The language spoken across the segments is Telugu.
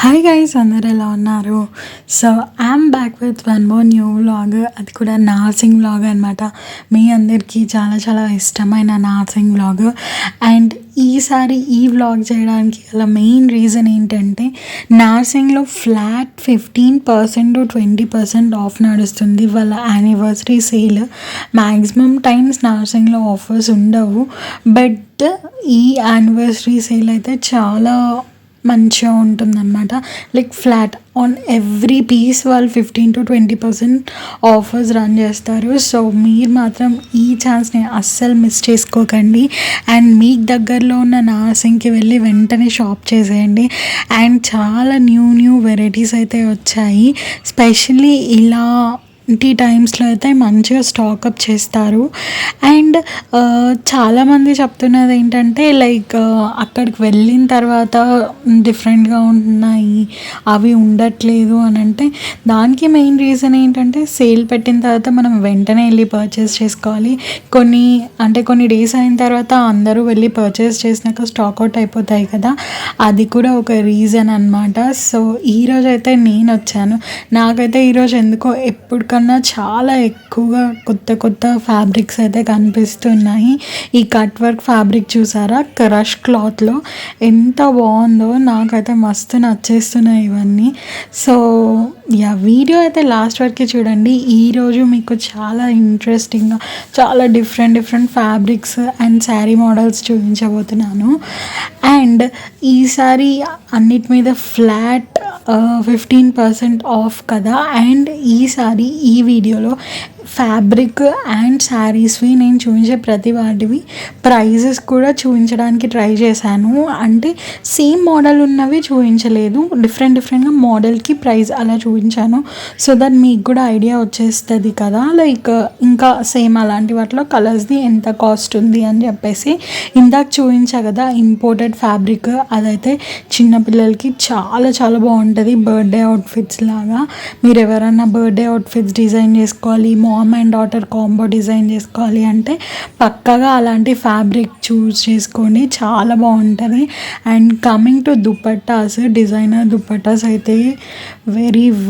హాయ్ గైస్, అందరు ఎలా ఉన్నారు? So I'm back with one more new vlog. అది కూడా నార్సింగ్ వ్లాగ్ అనమాట. మీ అందరికీ చాలా చాలా ఇష్టమైన నార్సింగ్ వ్లాగ్. అండ్ ఈసారి ఈ వ్లాగ్ చేయడానికి గల మెయిన్ రీజన్ ఏంటంటే, నార్సింగ్లో ఫ్లాట్ 15% to 20% ఆఫ్ నడుస్తుంది. వాళ్ళ యానివర్సరీ సేల్. మ్యాక్సిమం టైమ్స్ నార్సింగ్లో ఆఫర్స్ ఉండవు, బట్ ఈ యానివర్సరీ సేల్ అయితే చాలా మంచిగా ఉంటుందన్నమాట. Like flat on every piece వాళ్ళు 15-20% ఆఫర్స్ రన్ చేస్తారు. సో మీరు మాత్రం ఈ ఛాన్స్ని అస్సలు మిస్ చేసుకోకండి. అండ్ మీకు దగ్గరలో ఉన్న నార్సింగ్కి వెళ్ళి వెంటనే షాప్ చేసేయండి. అండ్ చాలా న్యూ వెరైటీస్ అయితే వచ్చాయి. స్పెషల్లీ ఇలాంటి టైమ్స్లో అయితే మంచిగా స్టాకప్ చేస్తారు. అండ్ చాలామంది చెప్తున్నది ఏంటంటే, లైక్ అక్కడికి వెళ్ళిన తర్వాత డిఫరెంట్గా ఉంటున్నాయి, అవి ఉండట్లేదు అని అంటే, దానికి మెయిన్ రీజన్ ఏంటంటే, సేల్ పెట్టిన తర్వాత మనం వెంటనే వెళ్ళి పర్చేస్ చేసుకోవాలి. కొన్ని డేస్ అయిన తర్వాత అందరూ వెళ్ళి పర్చేస్ చేసినాక స్టాక్ అవుట్ అయిపోతాయి కదా, అది కూడా ఒక రీజన్ అనమాట. సో ఈరోజు అయితే నేను వచ్చాను. నాకైతే ఈరోజు ఎందుకో ఎప్పటికన్నా చాలా ఎక్కువగా కొత్త ఫ్యాబ్రిక్స్ అయితే కనిపిస్తున్నాయి. ఈ కట్ వర్క్ ఫ్యాబ్రిక్ చూసారా, క్రష్ క్లాత్లో ఎంత బాగుందో, నాకైతే మస్తు నచ్చేస్తున్నాయి ఇవన్నీ. సో వీడియో అయితే లాస్ట్ వరకు చూడండి. ఈరోజు మీకు చాలా ఇంట్రెస్టింగ్గా చాలా different fabrics and sari models చూపించబోతున్నాను. అండ్ ఈసారి అన్నిటి మీద ఫ్లాట్ 15% ఆఫ్ కదా. అండ్ ఈసారి ఈ వీడియోలో ఫ్యాబ్రిక్ అండ్ శారీస్వి నేను చూపించే ప్రతి వాటివి ప్రైజెస్ కూడా చూపించడానికి ట్రై చేశాను. అంటే సేమ్ మోడల్ ఉన్నవి చూపించలేదు, డిఫరెంట్గా మోడల్కి ప్రైస్ అలా చూపించాను. సో దట్ మీకు కూడా ఐడియా వచ్చేస్తుంది కదా, లైక్ ఇంకా సేమ్ అలాంటి వాటిలో కలర్స్ది ఎంత కాస్ట్ ఉంది అని చెప్పేసి. ఇందాక చూపించా కదా ఇంపోర్టెడ్ ఫ్యాబ్రిక్, అదైతే చిన్నపిల్లలకి చాలా చాలా బాగుంటుంది. బర్త్డే అవుట్ఫిట్స్ లాగా మీరు ఎవరైనా బర్త్డే అవుట్ఫిట్స్ డిజైన్ చేసుకోవాలి, mom and daughter combo design చేసుకోవాలి అంటే పక్కగా అలాంటి ఫ్యాబ్రిక్ చూస్ చేసుకోండి, చాలా బాగుంటుంది. And coming to dupattas, designer dupattas అయితే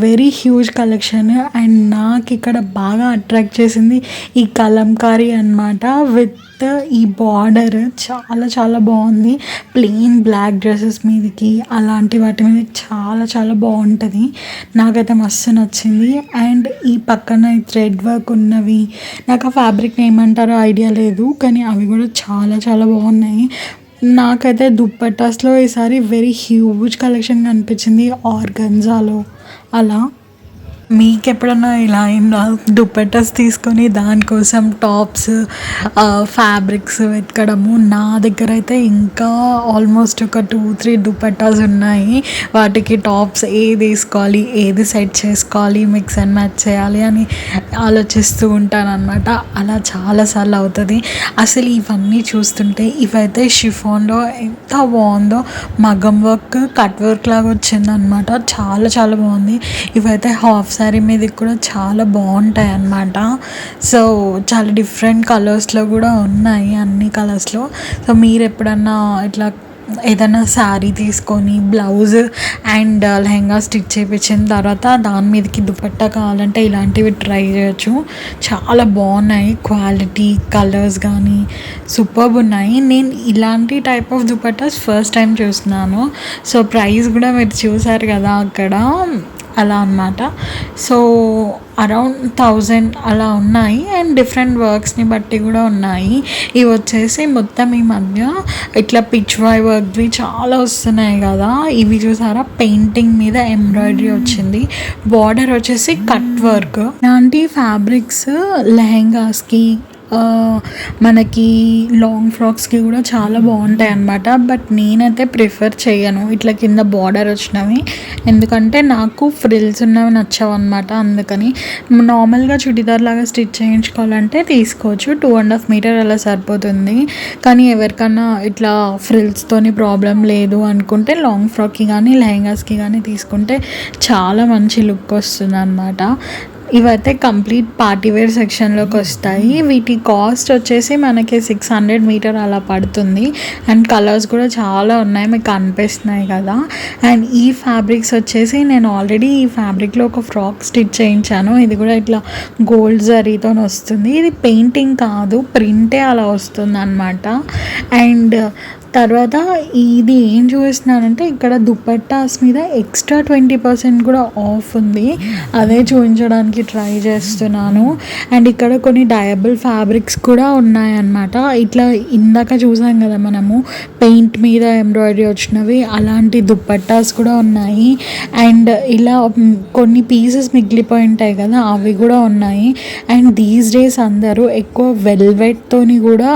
వెరీ హ్యూజ్ కలెక్షన్. అండ్ నాకు ఇక్కడ బాగా అట్రాక్ట్ చేసింది ఈ కలంకారీ అనమాట. విత్ ఈ బార్డర్ చాలా చాలా బాగుంది. ప్లెయిన్ బ్లాక్ డ్రెస్సెస్ మీదకి అలాంటి వాటి మీద చాలా చాలా బాగుంటుంది. నాకైతే మస్తు నచ్చింది. అండ్ ఈ పక్కన థ్రెడ్ వర్క్ ఉన్నవి, నాకు ఆ ఫ్యాబ్రిక్ ఏమంటారో ఐడియా లేదు, కానీ అవి కూడా చాలా చాలా బాగున్నాయి. నాకైతే దుప్పటాస్లో ఈసారి వెరీ హ్యూజ్ కలెక్షన్ కనిపించింది ఆర్గంజాలో. అలా మీకు ఎప్పుడన్నా ఇలా అయిందా, దుపట్టాస్ తీసుకొని దానికోసం టాప్స్ ఫ్యాబ్రిక్స్ వెతకడము? నా దగ్గర అయితే ఇంకా ఆల్మోస్ట్ ఒక 2-3 దుపట్టాస్ ఉన్నాయి. వాటికి టాప్స్ ఏది వేసుకోవాలి, ఏది సెట్ చేసుకోవాలి, మిక్స్ అండ్ మ్యాచ్ చేయాలి అని ఆలోచిస్తూ ఉంటాను అనమాట. అలా చాలాసార్లు అవుతుంది. అసలు ఇవన్నీ చూస్తుంటే ఇవైతే షిఫాన్లో ఎంత బాగుందో, మగం వర్క్ కట్ వర్క్ లాగా వచ్చిందనమాట. చాలా చాలా బాగుంది. ఇవైతే హాఫ్ శారీ మీద కూడా చాలా బాగుంటాయి అన్నమాట. సో చాలా డిఫరెంట్ కలర్స్లో కూడా ఉన్నాయి, అన్ని కలర్స్లో. సో మీరు ఎప్పుడన్నా ఇట్లా ఏదైనా శారీ తీసుకొని బ్లౌజ్ అండ్ లెహంగా స్టిచ్ చేయించిన తర్వాత దాని మీదకి దుపట్టా కావాలంటే ఇలాంటివి ట్రై చేయొచ్చు. చాలా బాగున్నాయి, క్వాలిటీ కలర్స్ కానీ సూపర్బ్ ఉన్నాయి. నేను ఇలాంటి type of dupattas first time చూస్తున్నాను. సో ప్రైస్ కూడా మీరు చూసారు కదా అక్కడ, అలా అన్నమాట. సో అరౌండ్ 1000 అలా ఉన్నాయి. అండ్ డిఫరెంట్ వర్క్స్ని బట్టి కూడా ఉన్నాయి. ఇవి వచ్చేసి మొత్తం ఈ మధ్య ఇట్లా పిచ్ వై వర్క్వి చాలా వస్తున్నాయి కదా. ఇవి చూసారా, పెయింటింగ్ మీద ఎంబ్రాయిడరీ వచ్చింది, బార్డర్ వచ్చేసి కట్ వర్క్. ఇలాంటి ఫ్యాబ్రిక్స్ లెహెంగాస్కి మనకి లాంగ్ ఫ్రాక్స్కి కూడా చాలా బాగుంటాయి అన్నమాట. బట్ నేనైతే ప్రిఫర్ చేయను ఇట్లా కింద బార్డర్ వచ్చినవి, ఎందుకంటే నాకు ఫ్రిల్స్ ఉన్నవి నచ్చవు అనమాట. అందుకని నార్మల్గా చుడిదార్ లాగా స్టిచ్ చేయించుకోవాలంటే తీసుకోవచ్చు, 2.5 మీటర్ అలా సరిపోతుంది. కానీ ఎవరికన్నా ఇట్లా ఫ్రిల్స్తోని ప్రాబ్లం లేదు అనుకుంటే లాంగ్ ఫ్రాక్కి కానీ లెహెంగాస్కి కానీ తీసుకుంటే చాలా మంచి లుక్ వస్తుంది అనమాట. ఇవైతే కంప్లీట్ పార్టీ వేర్ సెక్షన్లోకి వస్తాయి. వీటి కాస్ట్ వచ్చేసి మనకి 600 మీటర్ అలా పడుతుంది. అండ్ కలర్స్ కూడా చాలా ఉన్నాయి, మీకు కనిపిస్తున్నాయి కదా. అండ్ ఈ ఫ్యాబ్రిక్స్ వచ్చేసి నేను ఆల్రెడీ ఈ ఫ్యాబ్రిక్లో ఒక ఫ్రాక్ స్టిచ్ చేయించాను. ఇది కూడా ఇట్లా గోల్డ్ జరీతో వస్తుంది. ఇది పెయింటింగ్ కాదు, ప్రింటే అలా వస్తుంది అనమాట. అండ్ తర్వాత ఇది ఏం చూపిస్తున్నానంటే ఇక్కడ దుపట్టాస్ మీద ఎక్స్ట్రా 20% కూడా ఆఫ్ ఉంది, అదే చూపించడానికి ట్రై చేస్తున్నాను. అండ్ ఇక్కడ కొన్ని డయబుల్ ఫ్యాబ్రిక్స్ కూడా ఉన్నాయన్నమాట. ఇట్లా ఇందాక చూసాం కదా మనము పెయింట్ మీద ఎంబ్రాయిడరీ వచ్చినవి, అలాంటి దుపట్టాస్ కూడా ఉన్నాయి. అండ్ ఇలా కొన్ని పీసెస్ మిగిలిపోయి ఉంటాయి కదా, అవి కూడా ఉన్నాయి. అండ్ దీస్ డేస్ అందరూ ఎక్కువ వెల్వెట్తోని కూడా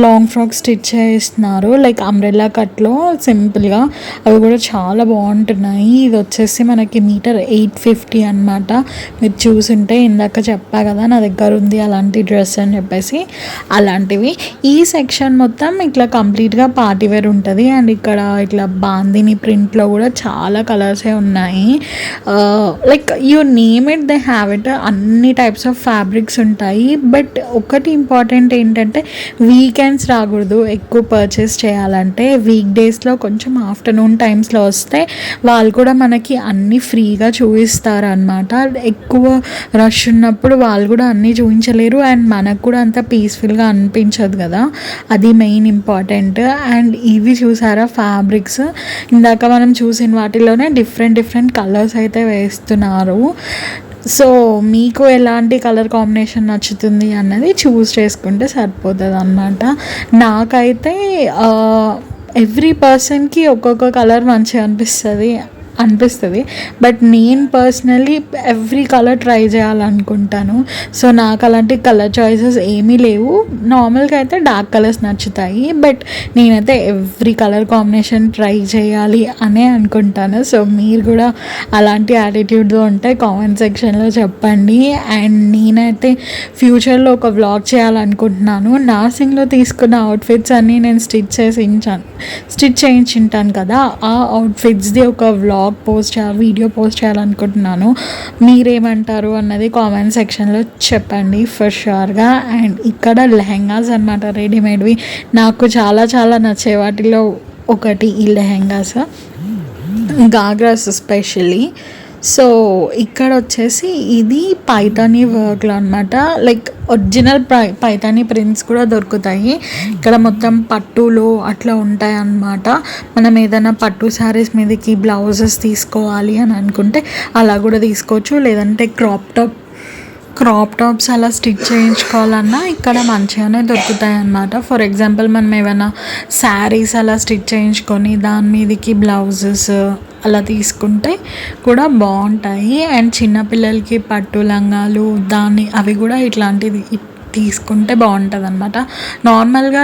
లాంగ్ ఫ్రాక్ స్టిచ్ చేస్తున్నారు, లైక్ అంబ్రెల్లా కట్లో సింపుల్గా. అవి కూడా చాలా బాగుంటున్నాయి. ఇది వచ్చేసి మనకి మీటర్ 850 అనమాట. మీరు చూసుంటే ఇందాక చెప్పా కదా నా దగ్గర ఉంది అలాంటి డ్రెస్ అని చెప్పేసి, అలాంటివి. ఈ సెక్షన్ మొత్తం ఇట్లా కంప్లీట్గా పార్టీ వేర్ ఉంటుంది. అండ్ ఇక్కడ ఇట్లా బాందిని ప్రింట్లో కూడా చాలా కలర్సే ఉన్నాయి. Like you name it they have it, అన్ని టైప్స్ ఆఫ్ ఫ్యాబ్రిక్స్ ఉంటాయి. బట్ ఒకటి ఇంపార్టెంట్ ఏంటంటే వీకెండ్స్ రాకూడదు ఎక్కువ పర్చేస్ చేయాలంటే. వీక్ డేస్లో కొంచెం ఆఫ్టర్నూన్ టైమ్స్లో వస్తే వాళ్ళు కూడా మనకి అన్నీ ఫ్రీగా చూపిస్తారు అనమాట. ఎక్కువ రష్ ఉన్నప్పుడు వాళ్ళు కూడా అన్నీ చూపించలేరు, అండ్ మనకు కూడా అంత పీస్ఫుల్గా అనిపించదు కదా, అది మెయిన్ ఇంపార్టెంట్. అండ్ ఇవి చూసారా ఫ్యాబ్రిక్స్, ఇందాక మనం చూసిన వాటిలోనే డిఫరెంట్ కలర్స్ అయితే వేస్తున్నారు. సో మీకు ఎలాంటి కలర్ కాంబినేషన్ నచ్చుతుంది అన్నది చూస్ చేసుకుంటే సరిపోతుంది అన్నమాట. నాకైతే ఎవ్రీ పర్సన్కి ఒక్కొక్క కలర్ మంచిగా అనిపిస్తుంది. బట్ నేను పర్సనలీ ఎవ్రీ కలర్ ట్రై చేయాలనుకుంటాను. సో నాకు అలాంటి కలర్ చాయిసెస్ ఏమీ లేవు. నార్మల్గా అయితే డార్క్ కలర్స్ నచ్చుతాయి, బట్ నేనైతే ఎవ్రీ కలర్ కాంబినేషన్ ట్రై చేయాలి అనే అనుకుంటాను. సో మీరు కూడా అలాంటి యాటిట్యూడ్తో ఉంటే కామెంట్ సెక్షన్లో చెప్పండి. అండ్ నేనైతే ఫ్యూచర్లో ఒక వ్లాగ్ చేయాలనుకుంటున్నాను. నార్సింగ్లో తీసుకున్న అవుట్ఫిట్స్ అన్నీ నేను స్టిచ్ చేయించుంటాను కదా, ఆ అవుట్ఫిట్స్ది ఒక వీడియో పోస్ట్ చేయాలనుకుంటున్నాను. మీరేమంటారు అన్నది కామెంట్ సెక్షన్లో చెప్పండి ఫర్ షూర్గా. అండ్ ఇక్కడ లెహెంగాస్ అనమాట, రెడీమేడ్వి. నాకు చాలా నచ్చే వాటిలో ఒకటి ఈ లెహెంగాస్, గాగ్రాస్ ఎస్పెషల్లీ. సో ఇక్కడ వచ్చేసి ఇది పైతానీ వర్క్లో అనమాట, లైక్ ఒరిజినల్ పైతానీ ప్రింట్స్ కూడా దొరుకుతాయి ఇక్కడ. మొత్తం పట్టులో అట్లా ఉంటాయి అన్నమాట. మనం ఏదైనా పట్టు శారీస్ మీదకి బ్లౌజెస్ తీసుకోవాలి అని అనుకుంటే అలా కూడా తీసుకోవచ్చు, లేదంటే క్రాప్ టాప్స్ అలా స్టిచ్ చేయించుకోవాలన్నా ఇక్కడ మంచిగానే దొరుకుతాయి అన్నమాట. ఫర్ ఎగ్జాంపుల్ మనం ఏమైనా శారీస్ అలా స్టిచ్ చేయించుకొని దాని మీదకి బ్లౌజెస్ అలా తీసుకుంటే కూడా బాగుంటాయి. అండ్ చిన్నపిల్లలకి పట్టు లంగాలు అవి కూడా ఇట్లాంటివి తీసుకుంటే బాగుంటుంది అనమాట. నార్మల్గా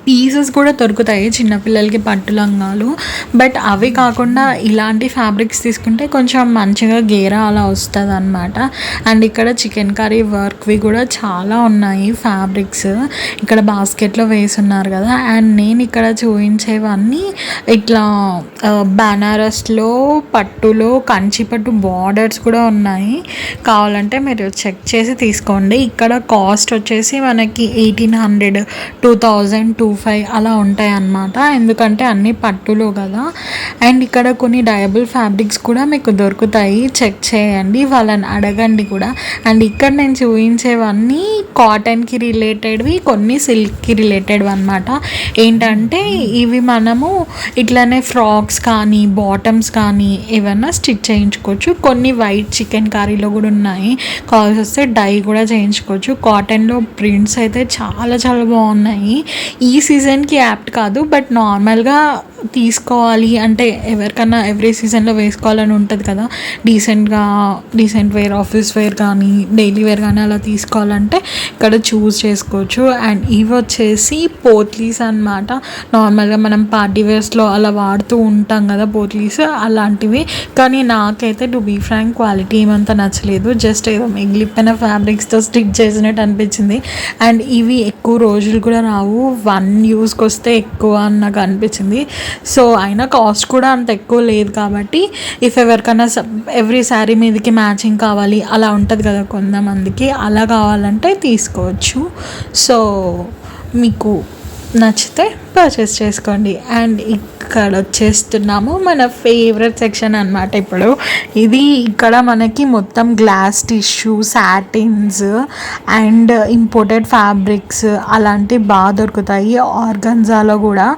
పీసెస్ కూడా దొరుకుతాయి చిన్నపిల్లలకి పట్టు లంగాలు, బట్ అవి కాకుండా ఇలాంటి ఫ్యాబ్రిక్స్ తీసుకుంటే కొంచెం మంచిగా గేరా అలా వస్తుంది అనమాట. అండ్ ఇక్కడ చికెన్ కర్రీ వర్క్వి కూడా చాలా ఉన్నాయి ఫ్యాబ్రిక్స్, ఇక్కడ బాస్కెట్లో వేసున్నారు కదా. అండ్ నేను ఇక్కడ చూపించేవన్నీ ఇట్లా బనారస్లో పట్టులో కంచిపట్టు బార్డర్స్ కూడా ఉన్నాయి. కావాలంటే మీరు చెక్ చేసి తీసుకోండి. ఇక్కడ కాస్ట్ వచ్చేసి మనకి 1800, 2000, 25 అలా ఉంటాయి అన్నమాట, ఎందుకంటే అన్నీ పట్టులో కదా. అండ్ ఇక్కడ కొన్ని డయబుల్ ఫ్యాబ్రిక్స్ కూడా మీకు దొరుకుతాయి, చెక్ చేయండి, వాళ్ళని అడగండి కూడా. అండ్ ఇక్కడ నేను చూపించేవన్నీ కాటన్కి రిలేటెడ్వి, కొన్ని సిల్క్కి రిలేటెడ్వి అనమాట. ఏంటంటే ఇవి మనము ఇట్లానే ఫ్రాక్స్ కానీ బాటమ్స్ కానీ ఏమన్నా స్టిచ్ చేయించుకోవచ్చు. కొన్ని వైట్ చికెన్ కర్రీలో కూడా ఉన్నాయి, కావాల్సి వస్తే డై కూడా చేయించుకోవచ్చు. కాటన్లో ప్రింట్స్ అయితే చాలా బాగున్నాయి. ఈ సీజన్కి యాప్ట్ కాదు, బట్ నార్మల్గా తీసుకోవాలి అంటే ఎవరికన్నా ఎవ్రీ సీజన్లో వేసుకోవాలని ఉంటుంది కదా, డీసెంట్ వేర్, ఆఫీస్ వేర్ కానీ డైలీ వేర్ కానీ అలా తీసుకోవాలంటే ఇక్కడ చూస్ చేసుకోవచ్చు. అండ్ ఇవి వచ్చేసి పోత్లీస్ అనమాట. నార్మల్గా మనం పార్టీ వేర్స్లో అలా వాడుతూ ఉంటాం కదా పోత్లీస్, అలాంటివి. కానీ నాకైతే టు బీ ఫ్రాంక్ క్వాలిటీ ఏమంతా నచ్చలేదు, జస్ట్ ఏదో మిగిలిపోయిన ఫ్యాబ్రిక్స్తో స్టిచ్ చేసినట్టు అన్నట్టు అనిపించింది. అండ్ ఇవి ఎక్కువ రోజులు కూడా రావు, 1 యూస్కి వస్తే ఎక్కువ అని నాకు అనిపించింది. సో అయినా కాస్ట్ కూడా అంత ఎక్కువ లేదు కాబట్టి ఇఫ్ ఎవరికైనా ఎవ్రీ శారీ మీదకి మ్యాచింగ్ కావాలి అలా ఉంటుంది కదా కొంతమందికి, అలా కావాలంటే తీసుకోవచ్చు. సో మీకు నచ్చితే పర్చేస్ చేసుకోండి. అండ్ ఇక్కడ వచ్చేస్తున్నాము మన ఫేవరెట్ సెక్షన్ అనమాట. ఇప్పుడు ఇది ఇక్కడ మనకి మొత్తం glass tissue, satins and imported fabrics అలాంటివి బాగా దొరుకుతాయి. ఆర్గన్జాలో కూడా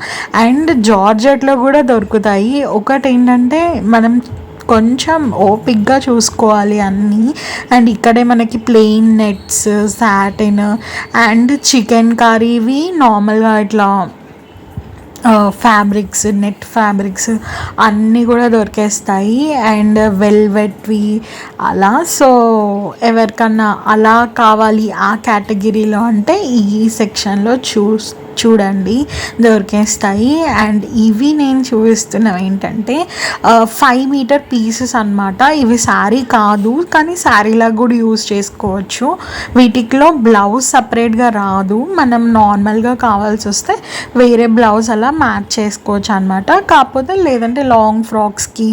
అండ్ జార్జెట్లో కూడా దొరుకుతాయి. ఒకటి ఏంటంటే మనం కొంచెం ఓపిక్గా చూసుకోవాలి అన్నీ. అండ్ ఇక్కడే మనకి ప్లెయిన్ నెట్స్, సాటిన్ అండ్ చికెన్ కర్రీవి నార్మల్గా ఇట్లా ఫ్యాబ్రిక్స్, నెట్ ఫ్యాబ్రిక్స్ అన్నీ కూడా దొరికేస్తాయి. అండ్ వెల్వెట్వి అలా. సో ఎవరికన్నా అలా కావాలి ఆ కేటగిరీలో అంటే ఈ సెక్షన్లో చూడండి దొరికేస్తాయి. అండ్ ఇవి నేను చూపిస్తున్నవి ఏంటంటే 5 మీటర్ పీసెస్ అనమాట. ఇవి శారీ కాదు కానీ శారీలాగా కూడా యూజ్ చేసుకోవచ్చు. వీటిలో బ్లౌజ్ సపరేట్గా రాదు, మనం నార్మల్గా కావాల్సి వస్తే వేరే బ్లౌజ్ అలా మ్యాచ్ చేసుకోవచ్చు అనమాట. కాకపోతే లేదంటే లాంగ్ ఫ్రాక్స్కి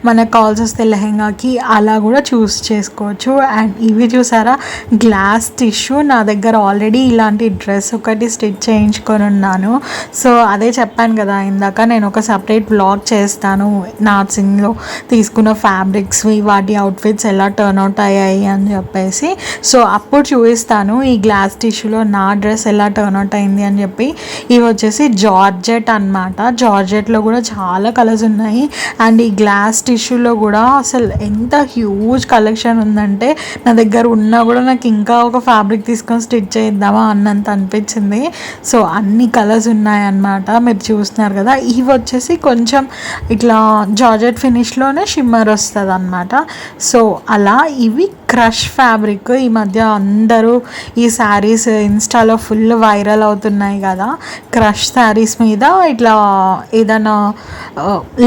మనకు కావాల్సి వస్తే లెహెంగాకి అలా కూడా చూస్ చేసుకోవచ్చు. అండ్ ఇవి చూసారా గ్లాస్ టిష్యూ, నా దగ్గర ఆల్రెడీ ఇలాంటి డ్రెస్ ఒకటి స్టిచ్ చేయించుకొని ఉన్నాను. సో అదే చెప్పాను కదా ఇందాక, నేను ఒక సపరేట్ బ్లాగ్ చేస్తాను నార్సింగ్లో తీసుకున్న ఫ్యాబ్రిక్స్వి, వాటి అవుట్ఫిట్స్ ఎలా టర్న్ అవుట్ అయ్యాయి అని చెప్పేసి. సో అప్పుడు చూపిస్తాను ఈ గ్లాస్ టిష్యూలో నా డ్రెస్ ఎలా టర్న్ అవుట్ అయింది అని చెప్పి. ఇవి వచ్చేసి జార్జెట్ అనమాట. జార్జెట్లో కూడా చాలా కలర్స్ ఉన్నాయి. అండ్ ఈ గ్లాస్ టిష్యూలో కూడా అసలు ఎంత హ్యూజ్ కలెక్షన్ ఉందంటే నా దగ్గర ఉన్నా కూడా నాకు ఇంకా ఒక ఫ్యాబ్రిక్ తీసుకొని స్టిచ్ చేద్దామా అన్నంత అనిపించింది. సో అన్ని కలర్స్ ఉన్నాయన్నమాట, మీరు చూస్తున్నారు కదా. ఇవి వచ్చేసి కొంచెం ఇట్లా జార్జెట్ ఫినిష్లోనే షిమ్మర్ వస్తుంది అనమాట. సో అలా ఇవి క్రష్ ఫ్యాబ్రిక్. ఈ మధ్య అందరూ ఈ శారీస్ ఇన్స్టాలో ఫుల్ వైరల్ అవుతున్నాయి కదా. క్రష్ శారీస్ మీద ఇట్లా ఏదైనా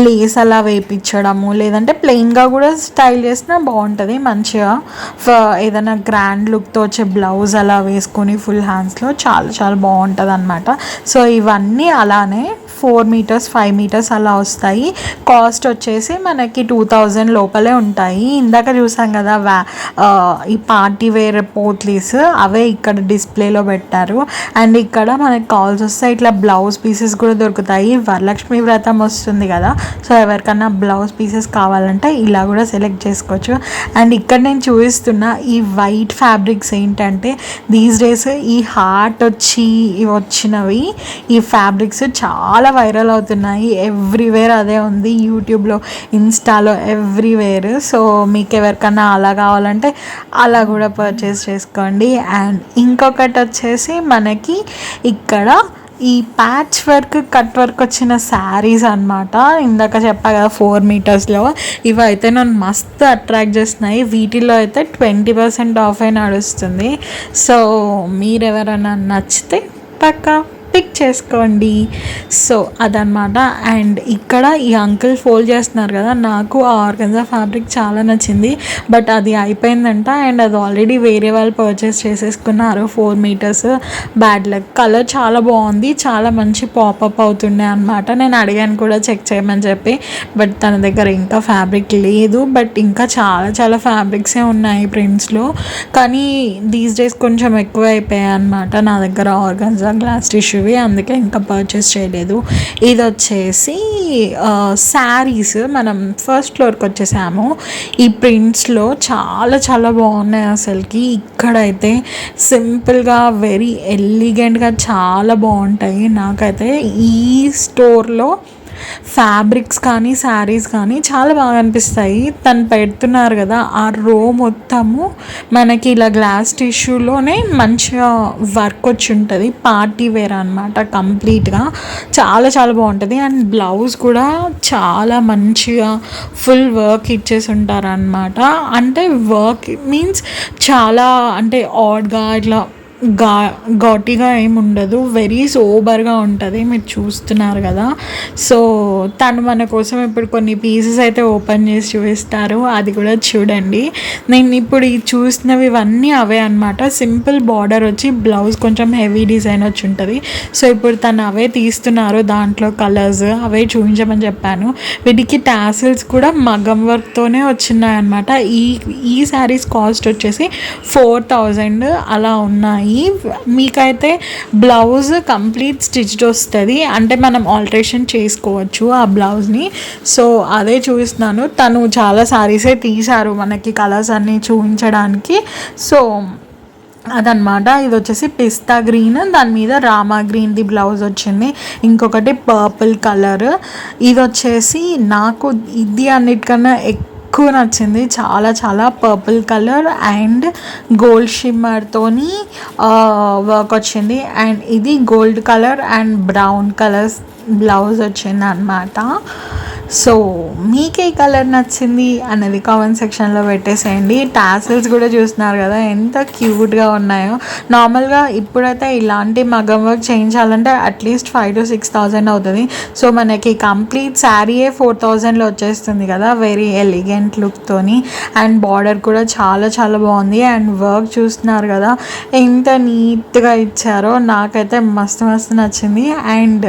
లేస్ అలా వేయించడము, లేదంటే ప్లెయిన్గా కూడా స్టైల్ చేసినా బాగుంటుంది మంచిగా. ఏదైనా గ్రాండ్ లుక్తో వచ్చే బ్లౌజ్ అలా వేసుకొని ఫుల్ హ్యాండ్స్లో చాలా చాలా బాగుంటుంది అనమాట. సో ఇవన్నీ అలానే 4 మీటర్స్ 5 మీటర్స్ అలా వస్తాయి. కాస్ట్ వచ్చేసి మనకి 2000 లోపలే ఉంటాయి. ఇందాక చూసాం కదా ఈ పార్టీ వేర్ పోట్లీస్, అవే ఇక్కడ డిస్ప్లేలో పెట్టారు. అండ్ ఇక్కడ మనకి కావాల్సి వస్తే ఇట్లా బ్లౌజ్ పీసెస్ కూడా దొరుకుతాయి. వరలక్ష్మి వ్రతం వస్తుంది కదా, సో ఎవరికన్నా బ్లౌజ్ పీసెస్ కావాలంటే ఇలా కూడా సెలెక్ట్ చేసుకోవచ్చు. అండ్ ఇక్కడ నేను చూపిస్తున్న ఈ వైట్ ఫ్యాబ్రిక్స్ ఏంటంటే దీస్ డేస్ ఈ హార్ట్ వచ్చినవి ఈ ఫ్యాబ్రిక్స్ చాలా వైరల్ అవుతున్నాయి. ఎవ్రీవేర్ అదే ఉంది, యూట్యూబ్లో, ఇన్స్టాలో, ఎవ్రీవేర్. సో మీకు ఎవరికన్నా అలా కావాలంటే అలా కూడా పర్చేస్ చేసుకోండి. అండ్ ఇంకొకటి వచ్చేసి మనకి ఇక్కడ ఈ ప్యాచ్ వర్క్, కట్ వర్క్ వచ్చిన శారీస్ అనమాట. ఇందాక చెప్పా కదా 4 మీటర్స్లో, ఇవి అయితే నన్ను మస్తు అట్రాక్ట్ చేస్తున్నాయి. వీటిలో అయితే 20% ఆఫ్ అయి నడుస్తుంది. సో మీరు ఎవరైనా నచ్చితే పక్కా పిక్ చేసుకోండి. సో అదనమాట. అండ్ ఇక్కడ ఈ అంకుల్ ఫోల్డ్ చేస్తున్నారు కదా, నాకు ఆ ఆర్గన్జా ఫ్యాబ్రిక్ చాలా నచ్చింది. బట్ అది అయిపోయిందంట. అండ్ అది ఆల్రెడీ వేరే వాళ్ళు పర్చేస్ చేసేసుకున్నారు. 4 మీటర్స్. Bad luck. కలర్ చాలా బాగుంది, చాలా మంచి పాపప్ అవుతుండే అనమాట. నేను అడిగాను కూడా చెక్ చేయమని చెప్పి, బట్ తన దగ్గర ఇంకా ఫ్యాబ్రిక్ లేదు. బట్ ఇంకా చాలా చాలా ఫ్యాబ్రిక్సే ఉన్నాయి ప్రింట్స్లో, కానీ దీస్ డేస్ కొంచెం ఎక్కువ అయిపోయాయి అనమాట నా దగ్గర ఆర్గన్జా గ్లాస్ టిష్యూ, అందుకే ఇంకా పర్చేస్ చేయలేదు. ఇది వచ్చేసి శారీస్. మనం ఫస్ట్ ఫ్లోర్కి వచ్చేసాము. ఈ ప్రింట్స్లో చాలా చాలా బాగున్నాయి అసలుకి. ఇక్కడైతే సింపుల్గా వెరీ ఎలిగెంట్గా చాలా బాగుంటాయి. నాకైతే ఈ స్టోర్లో ఫ్యాబ్రిక్స్ కానీ శారీస్ కానీ చాలా బాగా అనిపిస్తాయి. తను పెడుతున్నారు కదా ఆ రో మొత్తము మనకి ఇలా గ్లాస్ టిష్యూలోనే మంచిగా వర్క్ వచ్చి ఉంటుంది. పార్టీ వేర్ అనమాట కంప్లీట్గా. చాలా చాలా బాగుంటుంది. అండ్ బ్లౌజ్ కూడా చాలా మంచిగా ఫుల్ వర్క్ ఇచ్చేసి ఉంటారనమాట. అంటే వర్క్ మీన్స్ చాలా అంటే ఆడ్గా ఇట్లా గా ఘాటీగా ఏమి ఉండదు, వెరీ సోబర్గా ఉంటుంది. మీరు చూస్తున్నారు కదా. సో తను మన కోసం ఇప్పుడు కొన్ని పీసెస్ అయితే ఓపెన్ చేసి చూపిస్తారు, అది కూడా చూడండి. నేను ఇప్పుడు ఈ చూసినవి ఇవన్నీ అవే అనమాట. సింపుల్ బార్డర్ వచ్చి బ్లౌజ్ కొంచెం హెవీ డిజైన్ వచ్చి ఉంటుంది. సో ఇప్పుడు తను అవే తీస్తున్నారు, దాంట్లో కలర్స్ అవే చూపించమని చెప్పాను. వీటికి టాసిల్స్ కూడా మగ్గం వర్క్తోనే వచ్చినాయి అనమాట. ఈ శారీస్ కాస్ట్ వచ్చేసి 4000 అలా ఉన్నాయి. మీకైతే బ్లౌజ్ కంప్లీట్ స్టిచ్డ్ వస్తుంది, అంటే మనం ఆల్టరేషన్ చేసుకోవచ్చు ఆ బ్లౌజ్ని. సో అదే చూపిస్తున్నాను. తను చాలా శారీసే తీశారు మనకి కలర్స్ అన్నీ చూపించడానికి. సో అదనమాట. ఇది వచ్చేసి పిస్తా గ్రీన్, దాని మీద రామా గ్రీన్ది బ్లౌజ్ వచ్చింది. ఇంకొకటి పర్పుల్ కలర్. ఇది వచ్చేసి నాకు ఇది అన్నిటికన్నా ఎక్కువ నచ్చింది, చాలా చాలా పర్పుల్ కలర్ అండ్ గోల్డ్ షిమ్మర్తోని వర్క్ వచ్చింది. అండ్ ఇది gold colour and brown colours blouse వచ్చింది అనమాట. సో మీకే కలర్ నచ్చింది అన్నది కామెంట్ సెక్షన్లో పెట్టేసేయండి. టాసిల్స్ కూడా చూస్తున్నారు కదా ఎంత క్యూట్గా ఉన్నాయో. నార్మల్గా ఇప్పుడైతే ఇలాంటి మగ్గం వర్క్ చేయించాలంటే అట్లీస్ట్ 5,000 to 6,000 అవుతుంది. సో మనకి కంప్లీట్ శారీయే 4,000లో వచ్చేస్తుంది కదా, వెరీ ఎలిగెంట్ లుక్తోని. అండ్ బార్డర్ కూడా చాలా చాలా బాగుంది. అండ్ వర్క్ చూస్తున్నారు కదా ఎంత నీట్గా ఇచ్చారో, నాకైతే మస్తు మస్తు నచ్చింది. అండ్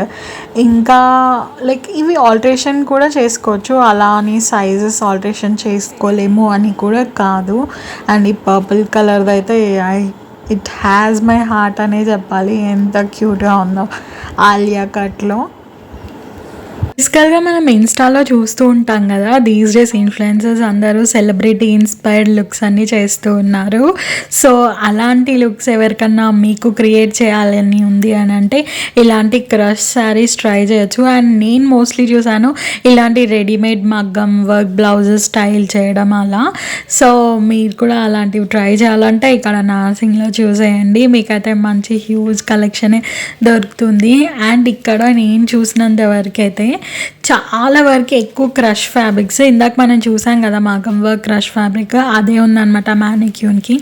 ఇంకా లైక్ ఇవి ఆల్టరేషన్ కూడా చేసుకోవచ్చు, అలా అని సైజెస్ ఆల్టరేషన్ చేసుకోలేము అని కూడా కాదు. అండ్ ఈ పర్పుల్ కలర్ది అయితే ఇట్ హ్యాస్ మై హార్ట్ అనే చెప్పాలి, ఎంత క్యూట్గా ఉందో ఆలియా కట్లో. బేసికల్గా మనం ఇన్స్టాలో చూస్తూ ఉంటాం కదా, దీస్ డేస్ ఇన్ఫ్లుయెన్సర్స్ అందరూ సెలబ్రిటీ ఇన్స్పైర్డ్ లుక్స్ అన్నీ చేస్తూ ఉన్నారు. సో అలాంటి లుక్స్ ఎవరికన్నా మీకు క్రియేట్ చేయాలని ఉంది అని అంటే ఇలాంటి క్రష్ శారీస్ ట్రై చేయొచ్చు. అండ్ నేను మోస్ట్లీ చూసాను ఇలాంటి రెడీమేడ్ మగ్గం వర్క్ బ్లౌజెస్ స్టైల్ చేయడం అలా. సో మీరు కూడా అలాంటివి ట్రై చేయాలంటే ఇక్కడ నార్సింగ్లో చూసేయండి, మీకైతే మంచి హ్యూజ్ కలెక్షనే దొరుకుతుంది. అండ్ ఇక్కడ నేను చూసినంత వరకు అయితే చాలా వరకు ఎక్కువ క్రష్ ఫ్యాబ్రిక్స్, ఇందాక మనం చూసాం కదా మగ్గం వర్క్ క్రష్ ఫ్యాబ్రిక్, అదే ఉందన్నమాట మ్యానిక్యూన్కి.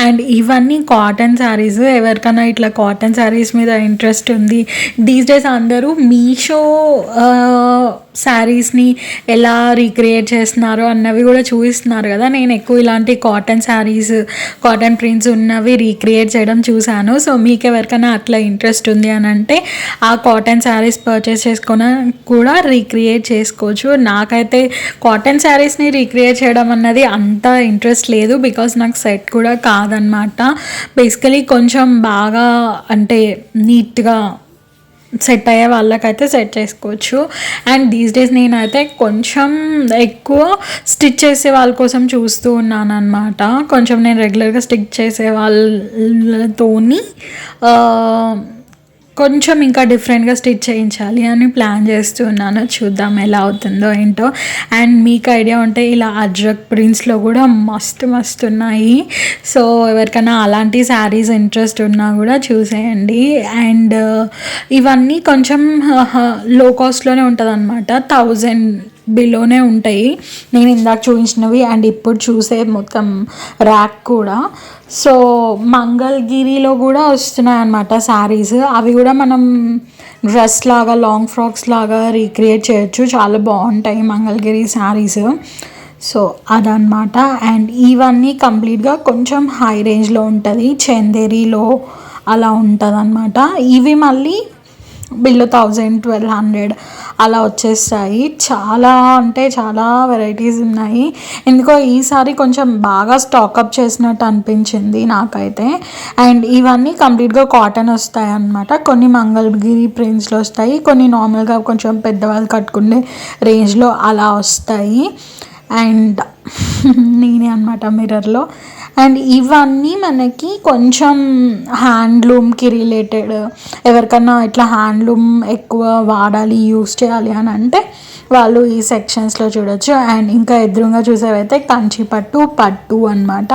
అండ్ ఇవన్నీ కాటన్ శారీస్. ఎవరికైనా ఇట్లా కాటన్ శారీస్ మీద ఇంట్రెస్ట్ ఉంది, దీస్ డేస్ అందరూ మీషో శారీస్ని ఎలా రీక్రియేట్ చేస్తున్నారు అన్నవి కూడా చూపిస్తున్నారు కదా. నేను ఎక్కువ ఇలాంటి కాటన్ శారీస్, కాటన్ ప్రింట్స్ ఉన్నవి రీక్రియేట్ చేయడం చూశాను. సో మీకు ఎవరికైనా అట్లా ఇంట్రెస్ట్ ఉంది అని అంటే ఆ కాటన్ శారీస్ పర్చేస్ చేసుకొని కూడా రీక్రియేట్ చేసుకోవచ్చు. నాకైతే కాటన్ శారీస్ని రీక్రియేట్ చేయడం అన్నది అంత ఇంట్రెస్ట్ లేదు, బికాస్ నాకు సెట్ కూడా కాదనమాట. బేసికలీ కొంచెం బాగా అంటే నీట్గా సెట్ అయ్యే వాళ్ళకైతే సెట్ చేసుకోవచ్చు. అండ్ దీస్ డేస్ నేనైతే కొంచెం ఎక్కువ స్టిచ్ చేసే వాళ్ళ కోసం చూస్తూ ఉన్నాను అనమాట. కొంచెం నేను రెగ్యులర్గా స్టిచ్ చేసే వాళ్ళతోని కొంచెం ఇంకా డిఫరెంట్గా స్టిచ్ చేయించాలి అని ప్లాన్ చేస్తున్నాను. చూద్దాం ఎలా అవుతుందో ఏంటో. అండ్ మీకు ఐడియా ఉంటే ఇలా అజ్రక్ ప్రింట్స్లో కూడా మస్తు మస్తు ఉన్నాయి. సో ఎవరికైనా అలాంటి శారీస్ ఇంట్రెస్ట్ ఉన్నా కూడా చూసేయండి. అండ్ ఇవన్నీ కొంచెం లో కాస్ట్లోనే ఉంటుంది అనమాట, 1000 బిలోనే ఉంటాయి నేను ఇందాక చూపించినవి. అండ్ ఇప్పుడు చూసే మొత్తం ర్యాక్ కూడా. సో మంగళగిరిలో కూడా వస్తున్నాయి అన్నమాట శారీస్, అవి కూడా మనం డ్రెస్ లాగా లాంగ్ ఫ్రాక్స్ లాగా రీక్రియేట్ చేయొచ్చు, చాలా బాగుంటాయి మంగళగిరి శారీస్. సో అదనమాట. అండ్ ఇవన్నీ కంప్లీట్గా కొంచెం హై రేంజ్లో ఉంటుంది, చందేరిలో అలా ఉంటుంది అనమాట. ఇవి మళ్ళీ బిలో 1000, 1200 అలా వచ్చేస్తాయి. చాలా అంటే చాలా వెరైటీస్ ఉన్నాయి. ఎందుకో ఈసారి కొంచెం బాగా స్టాకప్ చేసినట్టు అనిపించింది నాకైతే. అండ్ ఇవన్నీ కంప్లీట్గా కాటన్ వస్తాయి అన్నమాట. కొన్ని మంగళగిరి ప్రింట్స్లో వస్తాయి, కొన్ని నార్మల్గా కొంచెం పెద్దవాళ్ళు కట్టుకునే రేంజ్లో అలా వస్తాయి. అండ్ నేనే అనమాట మిర్రర్లో. అండ్ ఇవన్నీ మనకి కొంచెం హ్యాండ్లూమ్కి రిలేటెడ్, ఎవరికన్నా ఇట్లా హ్యాండ్లూమ్ ఎక్కువ వాడాలి యూస్ చేయాలి అని అంటే వాళ్ళు ఈ సెక్షన్స్లో చూడొచ్చు. అండ్ ఇంకా ఎదురుగా చూసేవైతే కంచి పట్టు అనమాట.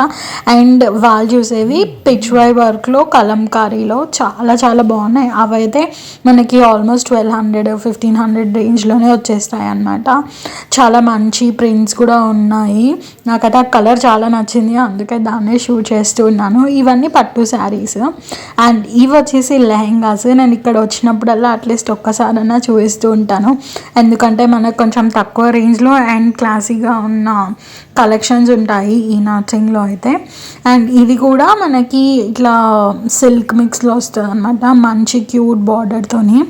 అండ్ వాళ్ళు చూసేవి పిచ్ వై వర్క్లో కలంకారీలో చాలా చాలా బాగున్నాయి. అవైతే మనకి ఆల్మోస్ట్ 1200-1500 రేంజ్లోనే వచ్చేస్తాయి అన్నమాట. చాలా మంచి ప్రింట్స్ కూడా ఉన్నాయి. నాకైతే ఆ కలర్ చాలా నచ్చింది, అందుకే దాన్నే షూట్ చేస్తూ ఉన్నాను. ఇవన్నీ పట్టు శారీస్. అండ్ ఇవి వచ్చేసి లెహెంగాస్. నేను ఇక్కడ వచ్చినప్పుడల్లా అట్లీస్ట్ ఒక్కసారైనా చూపిస్తూ ఉంటాను, ఎందుకంటే మనకు కొంచెం తక్కువ రేంజ్లో అండ్ క్లాసీగా ఉన్న కలెక్షన్స్ ఉంటాయి ఈ నర్సింగ్లో అయితే. అండ్ ఇది కూడా మనకి ఇట్లా సిల్క్ మిక్స్లో వస్తుంది అనమాట, మంచి క్యూట్ బార్డర్తోని.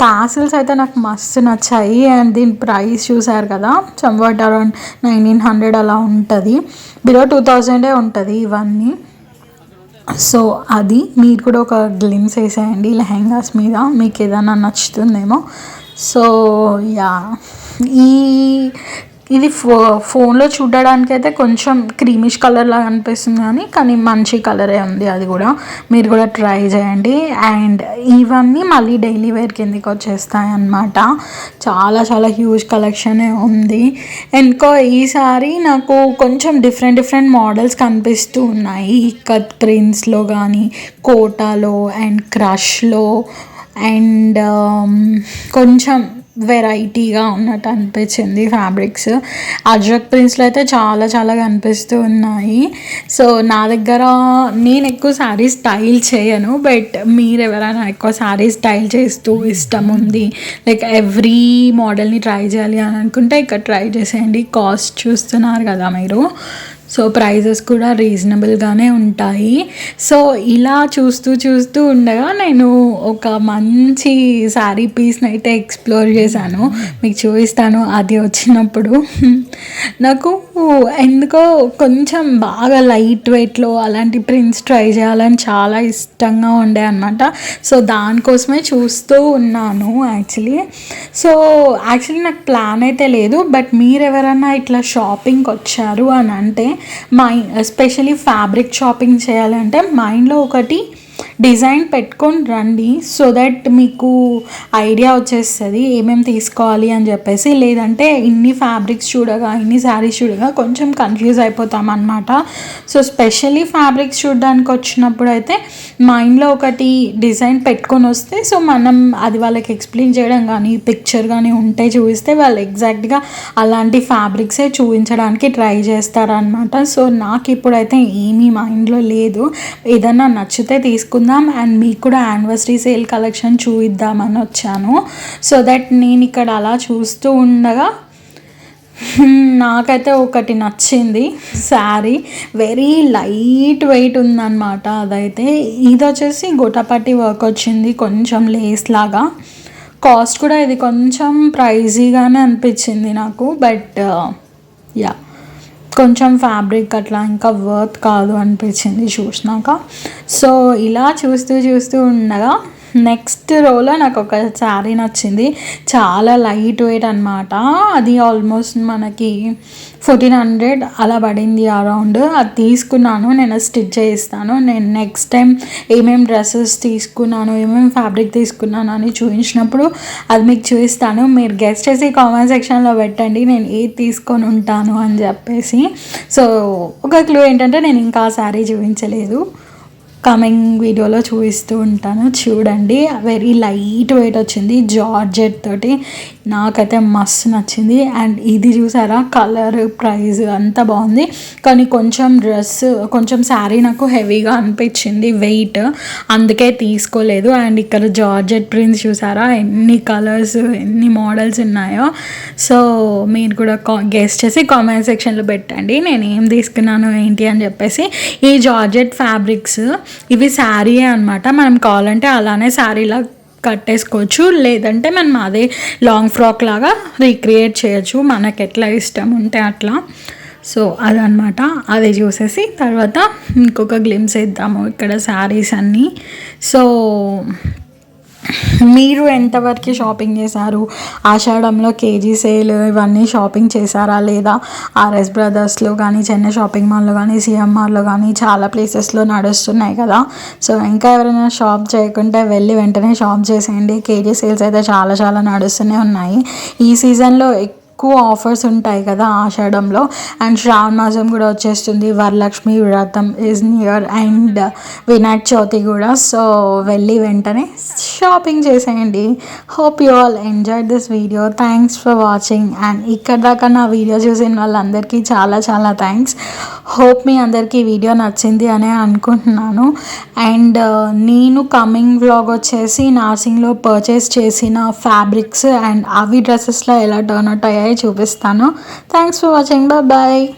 టాసిల్స్ అయితే నాకు మస్తు నచ్చాయి. అండ్ దీని ప్రైస్ చూసారు కదా, సమ్వాట్ అరౌండ్ 1900 అలా ఉంటుంది, బిలో 2000 ఉంటుంది ఇవన్నీ. సో అది మీరు కూడా ఒక గ్లిమ్స్ వేసేయండి లెహెంగాస్ మీద, మీకు ఏదైనా నచ్చుతుందేమో. సో యా, ఇది ఫోన్లో చూడడానికి అయితే కొంచెం క్రీమిష్ కలర్ లాగా అనిపిస్తుంది, కానీ మంచి కలరే ఉంది. అది కూడా మీరు కూడా ట్రై చేయండి. అండ్ ఇవన్నీ మళ్ళీ డైలీ వేర్ కిందకి వచ్చేస్తాయి అన్నమాట. చాలా చాలా హ్యూజ్ కలెక్షనే ఉంది. ఇంకో ఈసారి నాకు కొంచెం డిఫరెంట్ మోడల్స్ కనిపిస్తూ ఉన్నాయి, ఇక్కత్ ప్రింట్స్లో కానీ, కోటాలో అండ్ క్రష్లో అండ్ కొంచెం వెరైటీగా ఉన్నట్టు అనిపించింది ఫ్యాబ్రిక్స్. అజ్రక్ ప్రింట్స్లో అయితే చాలా చాలా కనిపిస్తూ ఉన్నాయి. సో నా దగ్గర నేను ఎక్కువ శారీ స్టైల్ చేయను, బట్ మీరు ఎవరైనా ఎక్కువ శారీ స్టైల్ చేస్తూ ఇష్టం ఉంది, లైక్ ఎవ్రీ మోడల్ని ట్రై చేయాలి అని అనుకుంటే ఇక్కడ ట్రై చేసేయండి. కాస్ట్ చూస్తున్నారు కదా మీరు, సో ప్రైజెస్ కూడా రీజనబుల్గానే ఉంటాయి. సో ఇలా చూస్తూ ఉండగా నేను ఒక మంచి శారీ పీస్ని అయితే ఎక్స్ప్లోర్ చేశాను, మీకు చూపిస్తాను అది వచ్చినప్పుడు. నాకు ఎందుకో కొంచెం బాగా లైట్ వెయిట్లో అలాంటి ప్రింట్స్ ట్రై చేయాలని చాలా ఇష్టంగా ఉండే అనమాట. సో దానికోసమే చూస్తూ ఉన్నాను యాక్చువల్లీ నాకు ప్లాన్ అయితే లేదు, బట్ మీరు ఎవరైనా ఇట్లా షాపింగ్కి వచ్చారు అని అంటే ఎస్పెషలీ ఫ్యాబ్రిక్ షాపింగ్ చేయాలంటే మైండ్లో ఒకటి డిజైన్ పెట్టుకొని రండి, సో దట్ మీకు ఐడియా వచ్చేస్తుంది ఏమేమి తీసుకోవాలి అని చెప్పేసి. లేదంటే ఇన్ని ఫ్యాబ్రిక్స్ చూడగా, ఇన్ని శారీస్ చూడగా కొంచెం కన్ఫ్యూజ్ అయిపోతాం అన్నమాట. సో స్పెషల్లీ ఫ్యాబ్రిక్స్ చూడడానికి వచ్చినప్పుడు అయితే మైండ్లో ఒకటి డిజైన్ పెట్టుకొని వస్తే, సో మనం అది వాళ్ళకి ఎక్స్ప్లెయిన్ చేయడం కానీ, పిక్చర్ కానీ ఉంటే చూపిస్తే వాళ్ళు ఎగ్జాక్ట్గా అలాంటి ఫ్యాబ్రిక్సే చూపించడానికి ట్రై చేస్తారనమాట. సో నాకు ఇప్పుడైతే ఏమీ మైండ్లో లేదు, ఏదన్నా నచ్చితే తీసుకుందాం అండ్ మీకు కూడా యానివర్సరీ సేల్ కలెక్షన్ చూపిద్దామని వచ్చాను. సో దట్ నేను ఇక్కడ అలా చూస్తూ ఉండగా నాకైతే ఒకటి నచ్చింది శారీ, వెరీ లైట్ వెయిట్ ఉందన్నమాట. అదైతే ఇది వచ్చేసి గోటాపట్టి వర్క్ వచ్చింది, కొంచెం లేస్ లాగా. కాస్ట్ కూడా ఇది కొంచెం ప్రైజీగానే అనిపించింది నాకు, బట్ యా కొంచెం ఫ్యాబ్రిక్ అట్లా ఇంకా వర్త్ కాదు అనిపించింది చూసినాక. సో ఇలా చూస్తూ ఉండగా నెక్స్ట్ రోలో నాకు ఒక శారీ నచ్చింది, చాలా లైట్ వెయిట్ అనమాట. అది ఆల్మోస్ట్ మనకి 1400 అలా పడింది అరౌండ్. అది తీసుకున్నాను, నేను స్టిచ్ చేయిస్తాను. నేను నెక్స్ట్ టైం ఏమేమి డ్రెస్సెస్ తీసుకున్నాను, ఏమేమి ఫ్యాబ్రిక్ తీసుకున్నాను అని చూపించినప్పుడు అది మీకు చూపిస్తాను. మీరు గెస్ట్ చేసి కామెంట్ సెక్షన్లో పెట్టండి నేను ఏది తీసుకొని ఉంటాను అని చెప్పేసి. సో ఒక క్లూ ఏంటంటే నేను ఇంకా ఆ శారీ చూపించలేదు, కమింగ్ వీడియోలో చూపిస్తూ ఉంటాను, చూడండి. వెరీ లైట్ వెయిట్ వచ్చింది, జార్జెట్ తోటి, నాకైతే మస్తు నచ్చింది. అండ్ ఇది చూసారా, కలర్ ప్రైస్ అంతా బాగుంది, కానీ కొంచెం శారీ నాకు హెవీగా అనిపించింది వెయిట్, అందుకే తీసుకోలేదు. అండ్ ఇక్కడ జార్జెట్ ప్రింట్స్ చూసారా, ఎన్ని కలర్స్ ఎన్ని మోడల్స్ ఉన్నాయో. సో మీరు కూడా గెస్ చేసి కామెంట్ సెక్షన్లో పెట్టండి నేను ఏం తీసుకున్నాను ఏంటి అని చెప్పేసి. ఈ జార్జెట్ ఫ్యాబ్రిక్స్ ఇవి శారీయే అనమాట, మనం కావాలంటే అలానే శారీలా కట్టేసుకోవచ్చు, లేదంటే మనం అదే లాంగ్ ఫ్రాక్ లాగా రీక్రియేట్ చేయొచ్చు, మనకు ఎట్లా ఇష్టం ఉంటే అట్లా. సో అదనమాట, అది చూసేసి తర్వాత ఇంకొక గ్లిమ్స్ ఇద్దాము ఇక్కడ శారీస్ అన్నీ. సో మీరు ఎంతవరకు షాపింగ్ చేశారు? ఆషాఢంలో కేజీ సేల్ ఇవన్నీ షాపింగ్ చేశారా లేదా? ఆర్ఎస్ బ్రదర్స్లో కానీ, చెన్నై షాపింగ్ మాల్లో కానీ, సిఎంఆర్లో కానీ చాలా ప్లేసెస్లో నడుస్తున్నాయి కదా. సో ఇంకా ఎవరైనా షాప్ చేయకుంటే వెళ్ళి వెంటనే షాప్ చేసేయండి. కేజీ సేల్స్ అయితే చాలా చాలా నడుస్తూనే ఉన్నాయి. ఈ సీజన్లో ఎక్కువ ఆఫర్స్ ఉంటాయి కదా ఆషాఢంలో. అండ్ శ్రావణ మాసం కూడా వచ్చేస్తుంది, వరలక్ష్మి వ్రతం is near, and Vinayaka Chavithi కూడా. సో వెళ్ళి వెంటనే షాపింగ్ చేసేయండి. Hope you all enjoy this video. Thanks for watching. And ఇక్కడ దాకా నా వీడియో చూసిన వాళ్ళందరికీ చాలా చాలా థ్యాంక్స్. హోప్ మీ అందరికీ వీడియో నచ్చింది అనే అనుకుంటున్నాను. అండ్ నేను కమింగ్ వ్లాగ్ వచ్చేసి నార్సింగ్లో పర్చేస్ చేసిన ఫ్యాబ్రిక్స్ అండ్ అవి డ్రెస్సెస్లో ఎలా టర్న్ అవుట్ అయ్యాయి చూపిస్తాను. Thanks for watching. బాయ్.